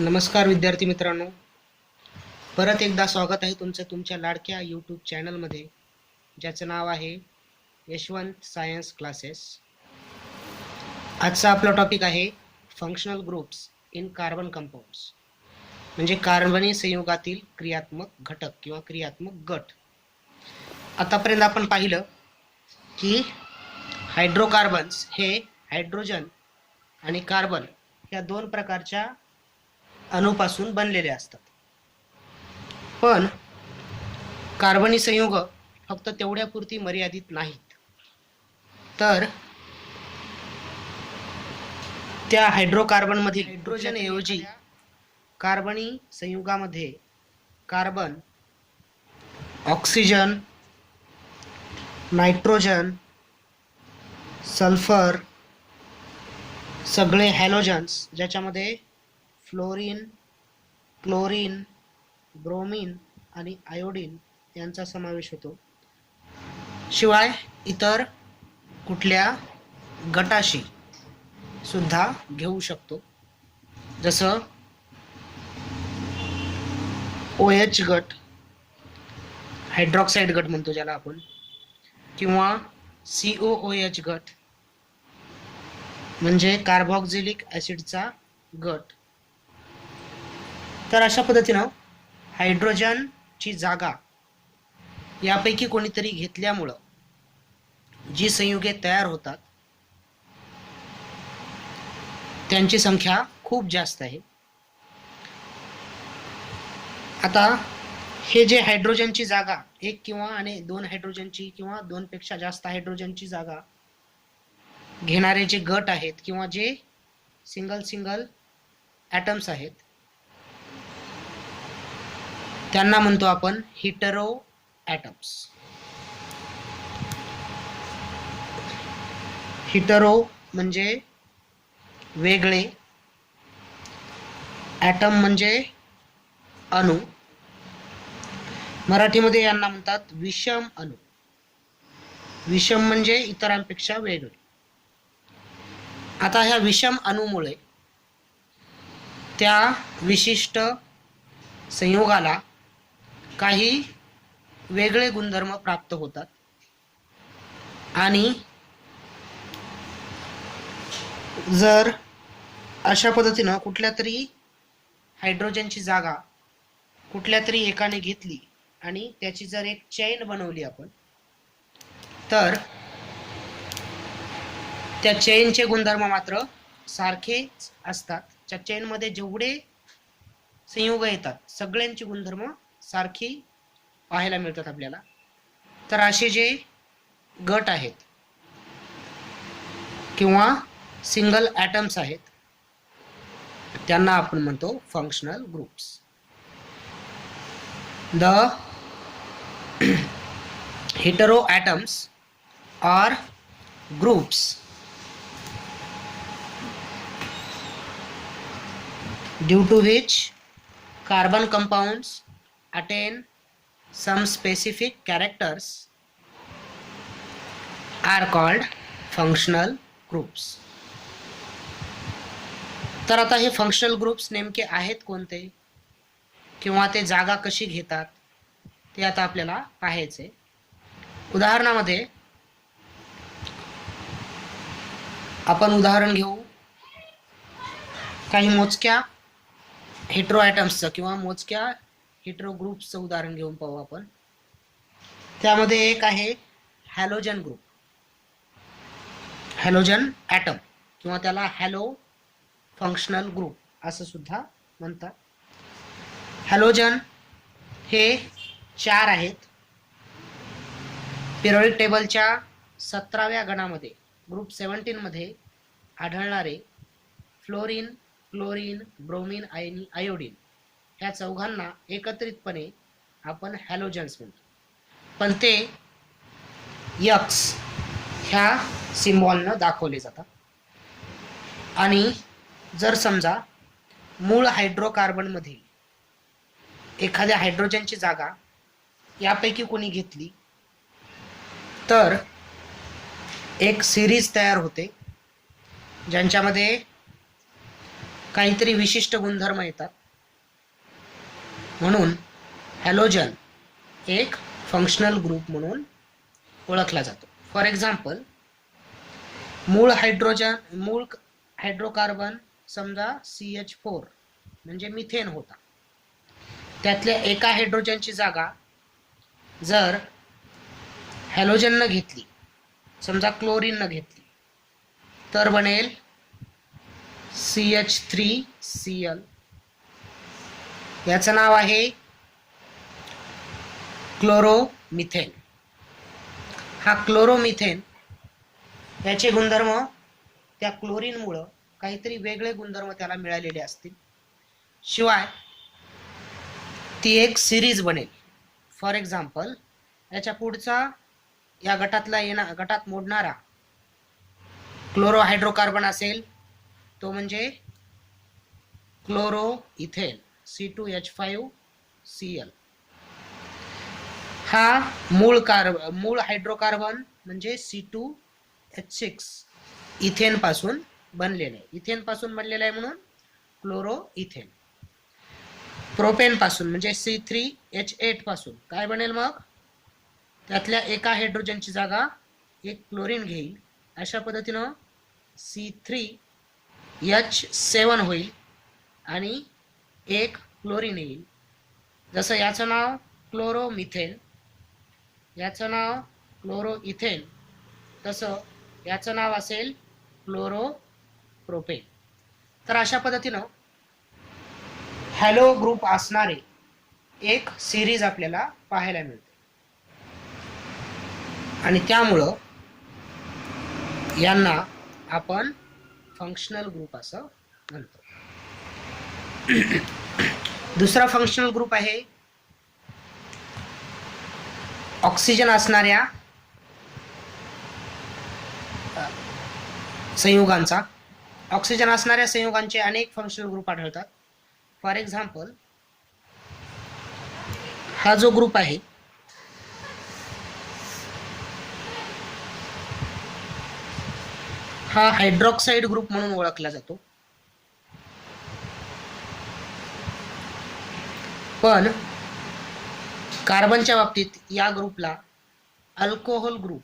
नमस्कार विद्यार्थी मित्रांनो, परत एकदा स्वागत आहे तुमचं तुमच्या लाडक्या यूट्यूब चॅनलमध्ये, ज्याचं नाव आहे यशवंत सायन्स क्लासेस. आजचा आपला टॉपिक आहे functional groups in carbon compounds, म्हणजे कार्बनी संयुगातील क्रियात्मक घटक किंवा क्रियात्मक गट. आतापर्यंत आपण पाहिलं की हायड्रोकार्बन्स हे हायड्रोजन आणि कार्बन या दोन प्रकारच्या अणूपासून बनलेले असतात. पण कार्बनी संयुग फक्त तेवढ्यापुरती मर्यादित नाहीत, तर त्या हायड्रोकार्बनमधील हायड्रोजन ऐवजी कार्बनी संयुगामध्ये कार्बन, ऑक्सिजन, नायट्रोजन, सल्फर, सगळे हॅलोजन्स, ज्याच्यामध्ये फ्लोरीन, क्लोरीन, ब्रोमीन आणि आयोडीन यांचा समावेश होतो, शिवाय इतर कुठल्या गटाशी सुद्धा घेऊ शकतो, जसं OH गट, हायड्रॉक्साईड गट म्हणतो ज्याला आपण, किंवा COOH गट म्हणजे कार्बोक्झिलिक ॲसिडचा गट. तर अशा पद्धतीनं हायड्रोजनची जागा यापैकी कोणीतरी घेतल्यामुळं जी संयुगे तयार होतात त्यांची संख्या खूप जास्त आहे. आता हे जे हायड्रोजनची जागा, एक किंवा आणि दोन हायड्रोजनची किंवा दोनपेक्षा जास्त हायड्रोजनची जागा घेणारे जे गट आहेत किंवा जे सिंगल ॲटम्स आहेत, त्यांना म्हणतो आपण हिटेरो ॲटम्स. हिटेरो म्हणजे वेगळे, ॲटम म्हणजे अणू. मराठीमध्ये यांना म्हणतात विषम अणू. विषम म्हणजे इतरांपेक्षा वेगळे. आता ह्या विषम अणूमुळे त्या विशिष्ट संयुगाला काही वेगळे गुणधर्म प्राप्त होतात आणि जर अशा पद्धतीनं कुठल्या तरी हायड्रोजनची जागा कुठल्या तरी एकाने घेतली आणि त्याची जर एक चेन बनवली आपण, तर त्या चेनचे गुणधर्म मात्र सारखेच असतात. त्या चेनमध्ये जेवढे संयुग येतात सगळ्यांची गुणधर्म सारखी पाहायला मिळतात आपल्याला. तर असे जे गट आहेत किंवा सिंगल ॲटम्स आहेत त्यांना आपण म्हणतो functional groups. The hetero atoms are groups due to which carbon compounds attain some specific characters are called functional groups. तर आता हे फंक्शनल ग्रुप्स नेमके आहेत कोणते किंवा ते जागा कशी घेतात ते आता आपल्याला पाहायचे. उदाहरणामध्ये आपण उदाहरण घेऊ काही मोजक्या हेटेरो ॲटम्सचं किंवा मोजक्या हेटेरो ग्रुप्सचं उदाहरण घेऊन पाहू आपण. त्यामध्ये एक आहे हॅलोजन ग्रुप, हॅलोजन ॲटम, किंवा त्याला हॅलो फंक्शनल ग्रुप असं सुद्धा म्हणतात. हॅलोजन हे 4 आहेत. पिरियडिक टेबलच्या 17व्या गणामध्ये ग्रुप 17 मध्ये आढळणारे फ्लोरीन, क्लोरीन, ब्रोमीन आणि आयोडीन ह्या चौघांना एकत्रितपणे आपण हॅलोजन्स म्हणतो, पण ते X ह्या सिम्बॉलनं दाखवले जातात. आणि जर समजा मूळ हायड्रोकार्बनमधील एखाद्या हायड्रोजनची जागा यापैकी कोणी घेतली तर एक सिरीज तयार होते ज्यांच्यामध्ये काहीतरी विशिष्ट गुणधर्म येतात, म्हणून हॅलोजन एक फंक्शनल ग्रुप म्हणून ओळखला जातो. फॉर एक्झाम्पल, मूळ हायड्रोकार्बन समजा CH4 म्हणजे मिथेन होता. त्यातल्या एका हायड्रोजनची जागा जर हॅलोजननं घेतली, समजा क्लोरीननं घेतली, तर बनेल CH3Cl. याचं नाव आहे क्लोरोमिथेन. हा क्लोरोमिथेन, याचे गुणधर्म त्या क्लोरीनमुळं काहीतरी वेगळे गुणधर्म त्याला मिळालेले असतील. शिवाय ती एक सिरीज बनेल. फॉर एक्झाम्पल, याच्या पुढचा या गटात मोडणारा क्लोरोहायड्रोकार्बन असेल, तो म्हणजे क्लोरोइथेन C2H5Cl. हा मूळ हायड्रोकार्बन म्हणजे C2H6 इथेन पासून बनलेला आहे. इथेन पासून बनलेला आहे म्हणून क्लोरोइथेन. प्रोपेन पासून म्हणजे C3H8 पासून काय बनेल मग? त्यातल्या एका हायड्रोजनची जागा एक क्लोरीन घेईल. अशा पद्धतीनं C3H7 होईल आणि एक क्लोरीन येईल. जसं याचं नाव क्लोरोमिथेन, याचं नाव क्लोरोइथेन, तसं याचं नाव असेल क्लोरोप्रोपेन. तर अशा पद्धतीनं हॅलो ग्रुप असणारे एक सिरीज आपल्याला पाहायला मिळते आणि त्यामुळं यांना आपण फंक्शनल ग्रुप असं म्हणतो. दुसरा फंक्शनल ग्रुप आहे ऑक्सिजन असणाऱ्या संयुगांचा. ऑक्सिजन असणाऱ्या संयुगांचे अनेक फंक्शनल ग्रुप आढळतात. फॉर एक्झाम्पल, हा जो ग्रुप आहे हा हायड्रॉक्साईड ग्रुप म्हणून ओळखला जातो. पण कार्बनच्या बाबतीत या ग्रुपला अल्कोहोल ग्रुप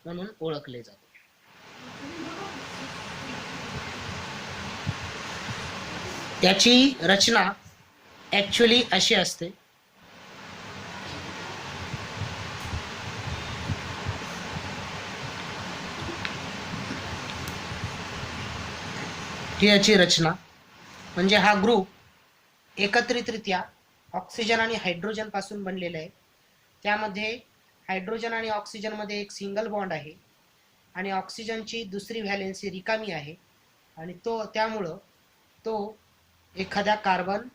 म्हणून ओळखले जाते. त्याची रचना ऍक्च्युअली अशी असते, ही याची रचना म्हणजे हा ग्रुप एकत्रितरित्या ऑक्सिजन आणि हायड्रोजन पासून बनलेला आहे. त्यामध्ये हायड्रोजन आणि ऑक्सिजन मध्ये एक सिंगल बॉन्ड आहे आणि ऑक्सिजनची दुसरी व्हॅलेन्सी रिकामी आहे आणि त्यामुळं तो एखाद्या कार्बन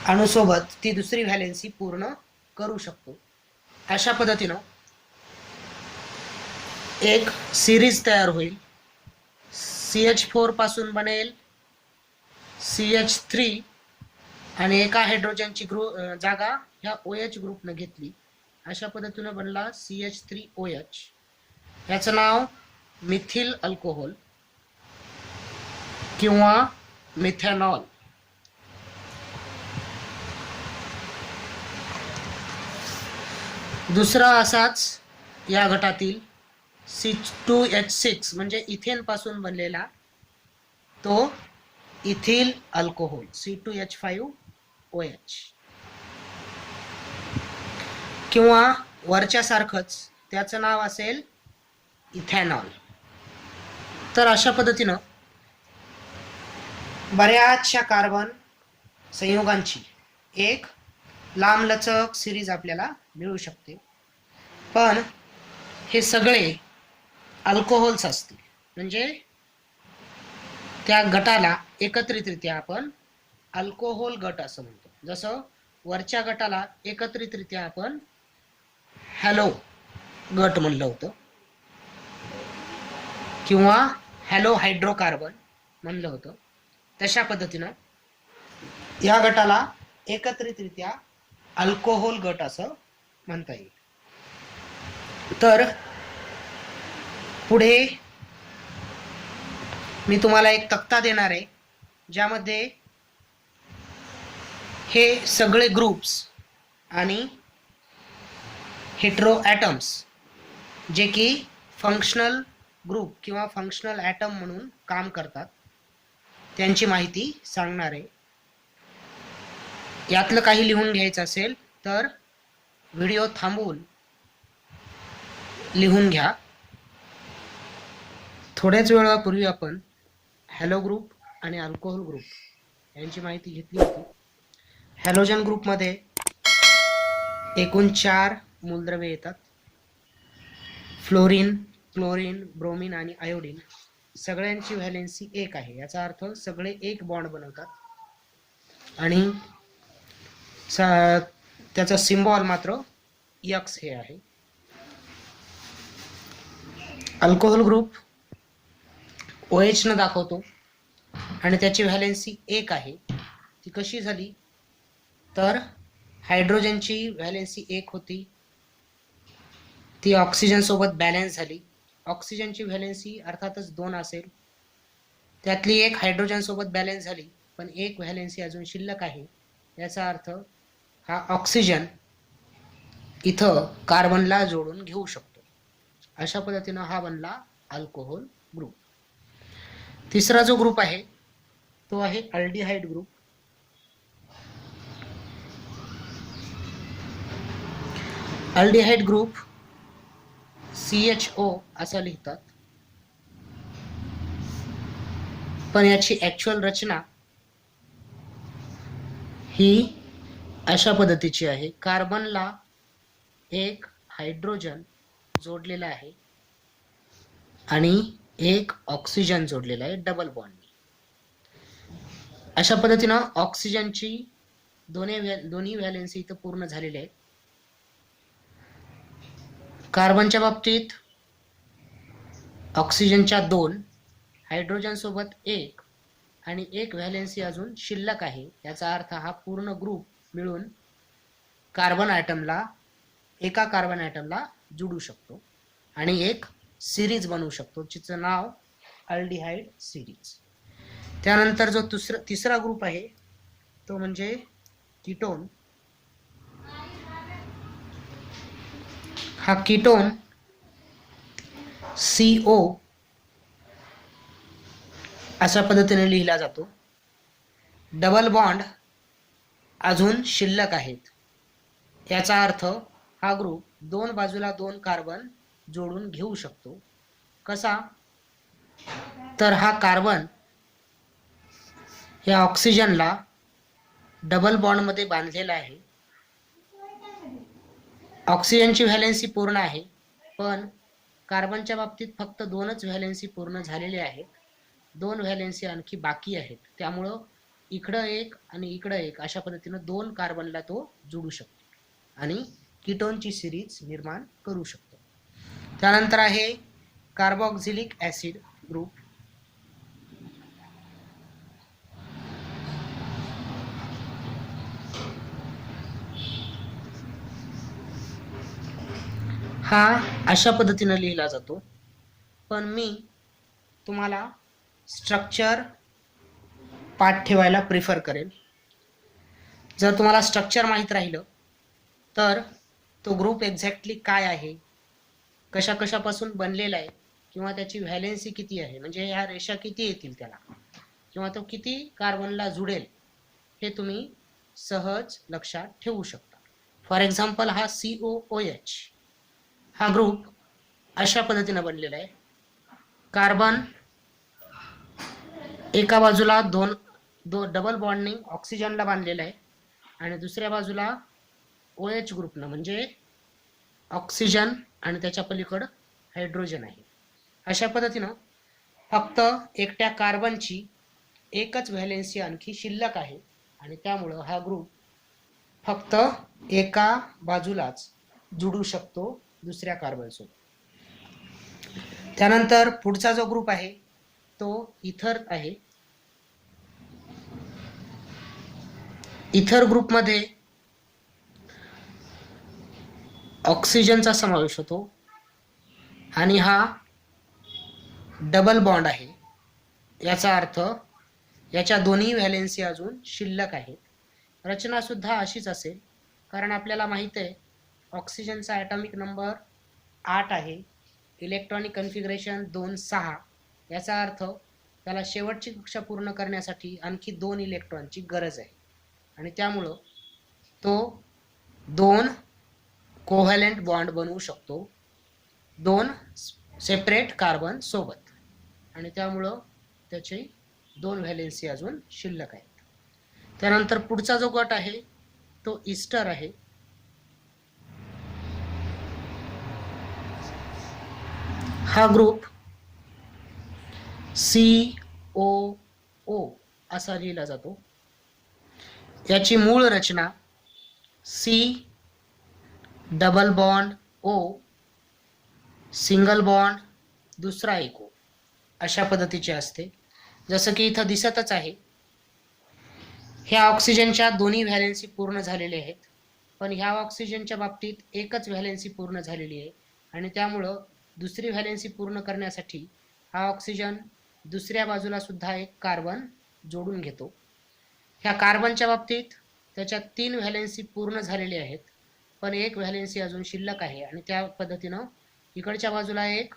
अणुसोबत ती दुसरी व्हॅलेन्सी पूर्ण करू शकतो. अशा पद्धतीनं एक सिरीज तयार होईल. CH4 पासून बनेल CH3 आणि एका हायड्रोजनची जागा ह्या OH ग्रुपने घेतली. अशा पद्धतीने बनला CH3OH. याचं नाव मिथिल अल्कोहोल किंवा मिथेनॉल. दुसरा असाच या गटातील C2H6 म्हणजे इथेन पासून बनलेला तो इथिल अल्कोहोल C2H5OH किंवा वरच्या सारखंच त्याचं नाव असेल इथेनॉल. तर अशा पद्धतीनं बऱ्याचशा कार्बन संयुगांची एक लांबलचक सिरीज आपल्याला मिळू शकते. पण हे सगळे अल्कोहोल्स असतील म्हणजे त्या गटाला एकत्रितरित्या आपण अल्कोहोल गट असं म्हणतो. जसं वरच्या गटाला एकत्रितरित्या आपण हॅलो गट म्हणलं होतं किंवा हॅलो हायड्रोकार्बन म्हणलं होतं, तशा पद्धतीनं या गटाला एकत्रितरित्या अल्कोहोल गट असं म्हणता येईल. तर पुढे मी तुम्हाला एक तक्ता देणार आहे ज्यामध्ये हे सगळे ग्रुप्स आणि हेटेरो ॲटम्स जे की फंक्शनल ग्रुप किंवा फंक्शनल ॲटम म्हणून काम करतात त्यांची माहिती सांगणार आहे. यातलं काही लिहून घ्यायचं असेल तर व्हिडिओ थांबवून लिहून घ्या. थोड्याच वेळापूर्वी आपण हॅलो ग्रुप आणि अल्कोहोल ग्रुप यांची माहिती घेतली होती. हॅलोजन ग्रुपमध्ये एकूण 4 मूलद्रव्ये येतात. फ्लोरीन, क्लोरीन, ब्रोमीन आणि आयोडीन. सगळ्यांची व्हॅलेन्सी 1 आहे. याचा अर्थ सगळे एक बॉन्ड बनवतात आणि त्याचा सिम्बॉल मात्र X हे आहे. अल्कोहोल ग्रुप OH न दाखवतो आणि त्याची व्हॅलेन्सी 1 आहे. ती कशी झाली तर हायड्रोजनची व्हॅलेन्सी 1 होती, ती ऑक्सिजन सोबत बॅलन्स झाली. ऑक्सिजनची व्हॅलेन्सी अर्थातच 2 असेल, त्यातली एक हायड्रोजन सोबत बॅलन्स झाली पण एक व्हॅलेन्सी अजून शिल्लक आहे. याचा अर्थ हा ऑक्सिजन इथं कार्बनला जोडून घेऊ शकतो. अशा पद्धतीनं हा बनला अल्कोहोल ग्रुप. तिसरा जो ग्रुप आहे तो आहे aldehyde group. Aldehyde group CHO असं लिहितात पण याची ॲक्च्युअल रचना ही अशा पद्धतीची आहे. कार्बनला एक हायड्रोजन जोडलेला आहे आणि एक ऑक्सिजन जोडलेला आहे डबल बॉन्डने. अशा पद्धतीनं ऑक्सिजनची दोन्ही व्हॅलेन्सी इथं पूर्ण झालेले आहेत. कार्बनच्या बाबतीत ऑक्सिजनच्या 2, हायड्रोजन सोबत 1 आणि एक व्हॅलेन्सी अजून शिल्लक आहे. याचा अर्थ हा पूर्ण ग्रुप मिळून एका कार्बन ॲटमला जोडू शकतो आणि एक सिरीज बनवू शकतो जिचं नाव अल्डिहाइड सिरीज. त्यानंतर जो तिसरा ग्रुप आहे तो म्हणजे कीटोन. हा कीटोन CO अशा पद्धतीने लिहिला जातो. डबल बॉन्ड अजून शिल्लक आहेत. याचा अर्थ हा ग्रुप 2 बाजूला 2 कार्बन जोडून घेऊ शकतो. कसा तर हा कार्बन या ऑक्सिजनला डबल बॉन्ड मध्ये बांधलेला आहे. ऑक्सिजनची व्हॅलेन्सी पूर्ण आहे पण कार्बनच्या बाबतीत फक्त 2च व्हॅलेन्सी पूर्ण झालेले आहेत. 2 व्हॅलेन्सी आणखी बाकी आहेत. त्यामुळं इकडं एक आणि इकडं एक अशा पद्धतीनं 2 कार्बनला तो जोडू शकतो आणि कीटोनची सिरीज निर्माण करू शकतो. त्यानंतर आहे कार्बोक्सिलिक ॲसिड ग्रुप. हा अशा पद्धतीनं लिहिला जातो पण मी तुम्हाला स्ट्रक्चर पाठ ठेवायला प्रिफर करेन. जर तुम्हाला स्ट्रक्चर माहीत राहिलं तर तो ग्रुप एक्झॅक्टली काय आहे, कशा कशापासून बनलेला आहे किंवा त्याची व्हॅलेन्सी किती आहे, म्हणजे ह्या रेषा किती येतील त्याला किंवा तो किती कार्बनला जुडेल हे तुम्ही सहज लक्षात ठेवू शकता. फॉर एक्झाम्पल हा COOH हा ग्रुप अशा पद्धतीने बनलेला आहे. कार्बन एका बाजूला दोन डबल बॉन्डने ऑक्सिजनला बांधलेला आहे आणि दुसऱ्या बाजूला OH ग्रुपनं म्हणजे ऑक्सिजन आणि त्याच्या पलीकडं हायड्रोजन आहे. अशा पद्धतीनं फक्त एकट्या कार्बनची एकच व्हॅलेन्सी आणखी शिल्लक आहे आणि त्यामुळं हा ग्रुप फक्त एका बाजूलाच जोडू शकतो दुसऱ्या कार्बनसोबत. त्यानंतर पुढचा जो ग्रुप आहे तो इथर आहे. इथर ग्रुपमध्ये ऑक्सिजनचा समावेश होतो. आणि हा डबल बॉन्ड आहे. याचा अर्थ याच्या दोन्ही व्हॅलेन्सी अजून शिल्लक आहेत. रचना सुद्धा अशीच असेल, कारण आपल्याला माहित आहे ऑक्सिजनचा ॲटॉमिक नंबर 8 आहे, इलेक्ट्रॉनिक कन्फिगरेशन 2 6. याचा अर्थ त्याला शेवटची कक्षा पूर्ण करण्यासाठी आणखी 2 इलेक्ट्रॉनची गरज आहे आणि त्यामुळं तो 2 कोव्हॅलेंट बॉन्ड बनवू शकतो 2 सेपरेट कार्बन सोबत आणि त्यामुळं त्याची 2 व्हॅलेन्सी अजून शिल्लक आहेत. त्यानंतर पुढचा जो गट आहे तो ईस्टर आहे. हा ग्रुप COO असा लिहिला जातो. याची मूळ रचना C double bond O single bond दुसरा एक O अशा पद्धतीची असते. जसं की इथं दिसतच आहे, ह्या ऑक्सिजनच्या दोन्ही व्हॅलेन्सी पूर्ण झालेले आहेत, पण ह्या ऑक्सिजनच्या बाबतीत एकच व्हॅलेन्सी पूर्ण झालेली आहे आणि त्यामुळं दुसरी व्हॅलेन्सी पूर्ण करण्यासाठी हा ऑक्सिजन दुसऱ्या बाजूला सुद्धा एक कार्बन जोडून घेतो. ह्या कार्बनच्या बाबतीत त्याच्या 3 व्हॅलेन्सी पूर्ण झालेले आहेत, पण एक व्हॅलेन्सी अजून शिल्लक आहे आणि त्या पद्धतीनं इकडच्या बाजूला एक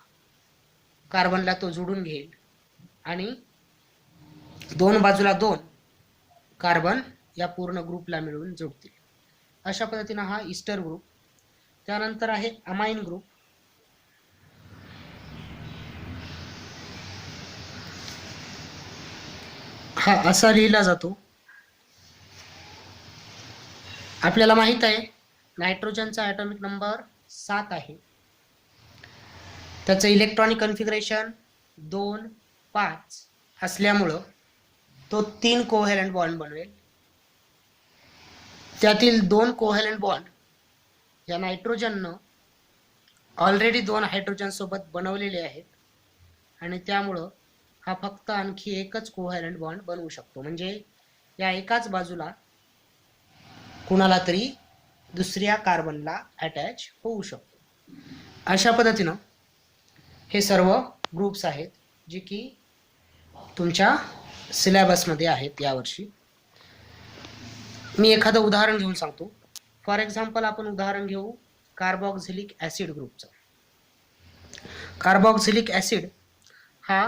कार्बनला तो जोडून घेईल आणि दोन बाजूला 2 कार्बन या पूर्ण ग्रुपला मिळून जोडतील. अशा पद्धतीनं हा ईस्टर ग्रुप. त्यानंतर आहे अमाइन ग्रुप. हा असा लिहिला जातो. आपल्याला माहित आहे नायट्रोजनचा ॲटॉमिक नंबर 7 आहे, त्याचं इलेक्ट्रॉनिक कन्फिगरेशन 2 5 असल्यामुळं तो 3 कोव्हॅलेंट बॉन्ड बनवेल. त्यातील 2 कोव्हॅलेंट बॉन्ड या नायट्रोजननं ऑलरेडी 2 हायड्रोजन सोबत बनवलेले आहेत आणि त्यामुळं हा फक्त आणखी एकच कोव्हॅलेंट बॉन्ड बनवू शकतो. म्हणजे या एकाच बाजूला कुणाला तरी दुसऱ्या कार्बनला अटॅच होऊ शकतो. अशा पद्धतीनं हे सर्व ग्रुप्स आहेत जे की तुमच्या सिलेबसमध्ये आहेत यावर्षी. मी एखादं उदाहरण घेऊन सांगतो. फॉर एक्झाम्पल आपण उदाहरण घेऊ कार्बोक्झिलिक ॲसिड ग्रुपचं. कार्बोक्झिलिक ॲसिड हा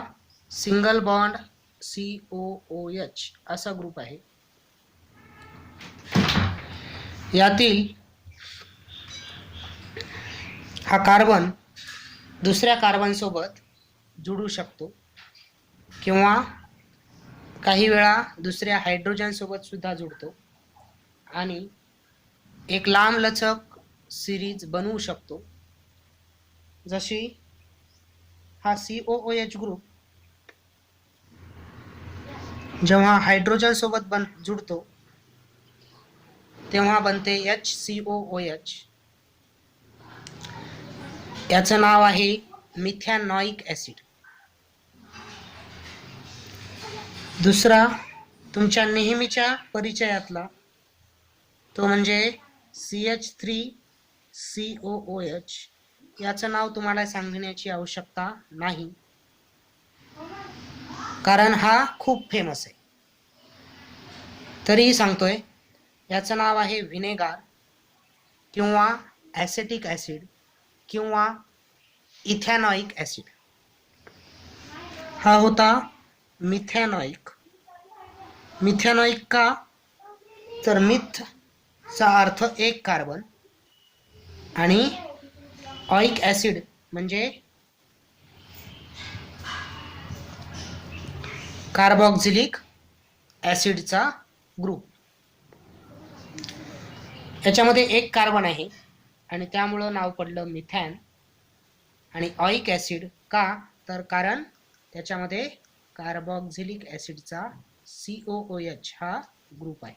सिंगल बॉन्ड COOH असा ग्रुप आहे. यातील हा कार्बन दुसऱ्या कार्बन सोबत जोडू शकतो किंवा काही वेळा दुसऱ्या हायड्रोजन सोबत सुद्धा जोडतो आणि एक लांब लचक सिरीज बनवू शकतो. जशी हा COOH ग्रुप जेव्हा हायड्रोजन सोबत जुडतो तेव्हा बनते HCOOH. याचं नाव आहे मिथॅनॉइक ॲसिड. दुसरा तुमच्या नेहमीच्या परिचयातला तो म्हणजे CH3COOH. याचं नाव तुम्हाला सांगण्याची आवश्यकता नाही, कारण हा खूप फेमस आहे. तरीही सांगतोय, याचं नाव आहे व्हिनेगार किंवा ॲसेटिक ॲसिड किंवा इथॅनॉइक ॲसिड. हा होता मिथॅनॉइक. मिथॅनॉइक का, तर मिथचा अर्थ एक कार्बन आणि ऑइक ॲसिड म्हणजे कार्बोक्झिलिक ॲसिडचा ग्रुप. याच्यामध्ये एक कार्बन आहे आणि त्यामुळं नाव पडलं मिथॅन. आणि ऑइक ॲसिड का, तर कारण त्याच्यामध्ये कार्बोक्झिलिक ॲसिडचा COOH हा ग्रुप आहे.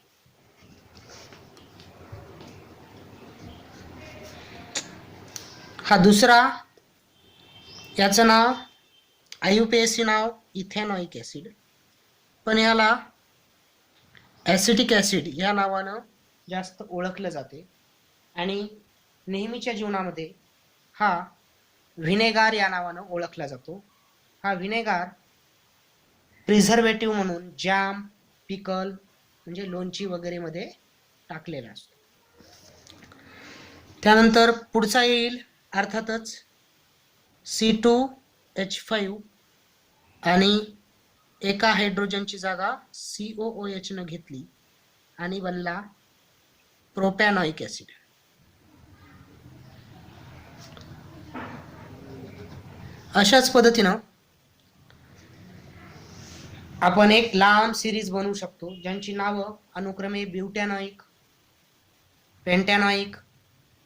हा दुसरा, याचं नाव IUPAC नाव इथेनॉइक ॲसिड, पण याला ॲसिटिक ॲसिड या नावानं जास्त ओळखलं जाते आणि नेहमीच्या जीवनामध्ये हा व्हिनेगार या नावानं ओळखला जातो. हा व्हिनेगार प्रिझर्वेटिव्ह म्हणून जॅम, पिकल म्हणजे लोणची वगैरे मध्ये टाकलेला असतो. त्यानंतर पुढचा येईल अर्थातच C2H5 आणि एका हायड्रोजनची जागा COOH न घेतली आणि बनला प्रोपॅनॉइक ऍसिड. अशाच पद्धतीनं आपण एक लांब सिरीज बनवू शकतो ज्यांची नावं अनुक्रमे ब्युटॅनॉइक, पेंटॅनॉइक,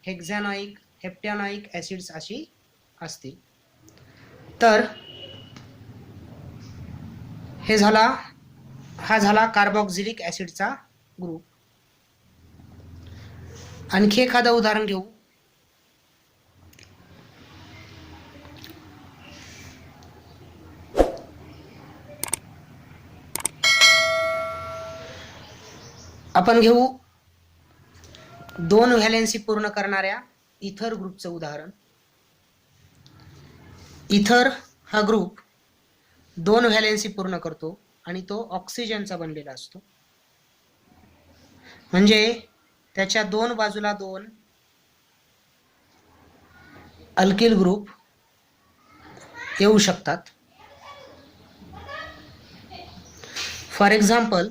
हेक्झॅनॉइक, हेप्टॅनॉइक ऍसिड्स अशी असतील. तर हा झाला कार्बोक्सिलिक ऍसिडचा ग्रुप. आणखी एखादं उदाहरण घेऊ. आपण घेऊ 2 व्हॅलेन्सी पूर्ण करणाऱ्या इथर ग्रुपचं उदाहरण. इथर हा ग्रुप 2 व्हॅलेन्सी पूर्ण करतो आणि तो ऑक्सिजनचा बनलेला असतो. म्हणजे त्याच्या 2 बाजूला 2 अल्किल ग्रुप येऊ शकतात. फॉर एक्झाम्पल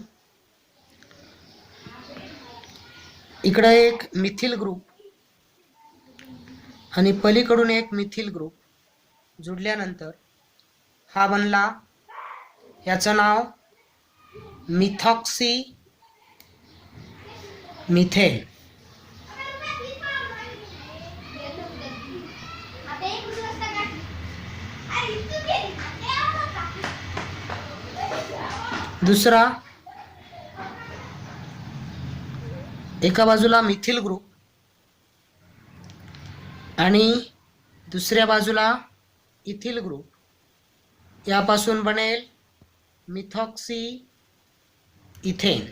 इकडे एक मिथिल ग्रुप आणि पलीकडून एक मिथिल ग्रुप जुडल्यानंतर हा बनला, याचं नाव मिथॉक्सी मिथेन. दुसरा एका बाजूला मिथिल ग्रुप आणि दुसऱ्या बाजूला इथिल ग्रुप, यापासून बनेल मिथॉक्सी इथेन.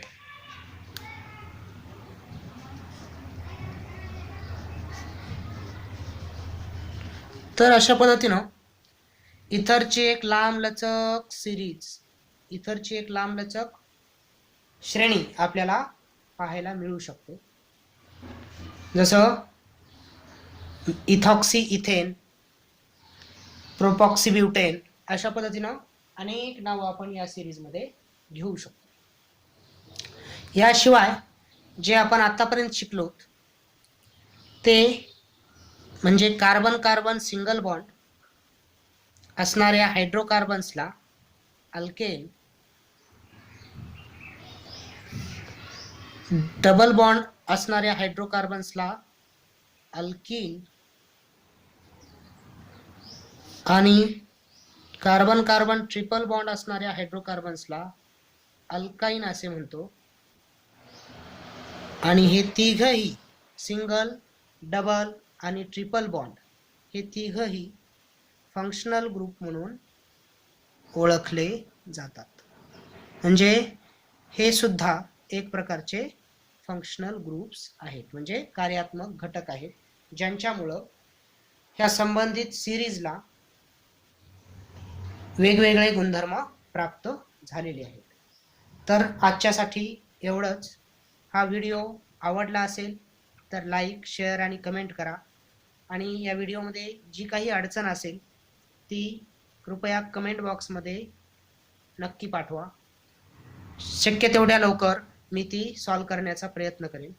तर अशा पद्धतीनं इथरची एक लांबलचक सिरीज, इथरची एक लांबलचक श्रेणी आपल्याला पाहायला मिळू शकते. जसं इथॉक्सी इथेन, प्रोपॉक्सिब्युटेन, अशा पद्धतीनं अनेक नावं आपण या सिरीजमध्ये घेऊ शकतो. याशिवाय जे आपण आतापर्यंत शिकलो ते म्हणजे कार्बन कार्बन सिंगल बॉन्ड असणाऱ्या हायड्रोकार्बन्सला अल्केन, डबल बॉन्ड असणाऱ्या हायड्रोकार्बन्सला अल्कीन आणि कार्बन कार्बन ट्रिपल बॉन्ड असणाऱ्या हायड्रोकार्बन्सला अल्काइन असे म्हणतो. आणि हे तिघही सिंगल, डबल आणि ट्रिपल बॉन्ड हे तिघही फंक्शनल ग्रुप म्हणून ओळखले जातात. म्हणजे हे सुद्धा एक प्रकारचे फंक्शनल ग्रुप्स आहेत, म्हणजे कार्यात्मक घटक आहेत, ज्यांच्यामुळं ह्या संबंधित सिरीजला वेगवेगळे गुणधर्म प्राप्त झालेले आहेत. तर आजच्यासाठी एवढंच. हा व्हिडिओ आवडला असेल तर लाईक, शेअर आणि कमेंट करा. आणि या व्हिडिओमध्ये जी काही अडचण असेल ती कृपया कमेंट बॉक्समध्ये नक्की पाठवा. शक्य तेवढ्या लवकर मी ती सॉल्व्ह करण्याचा प्रयत्न करेन.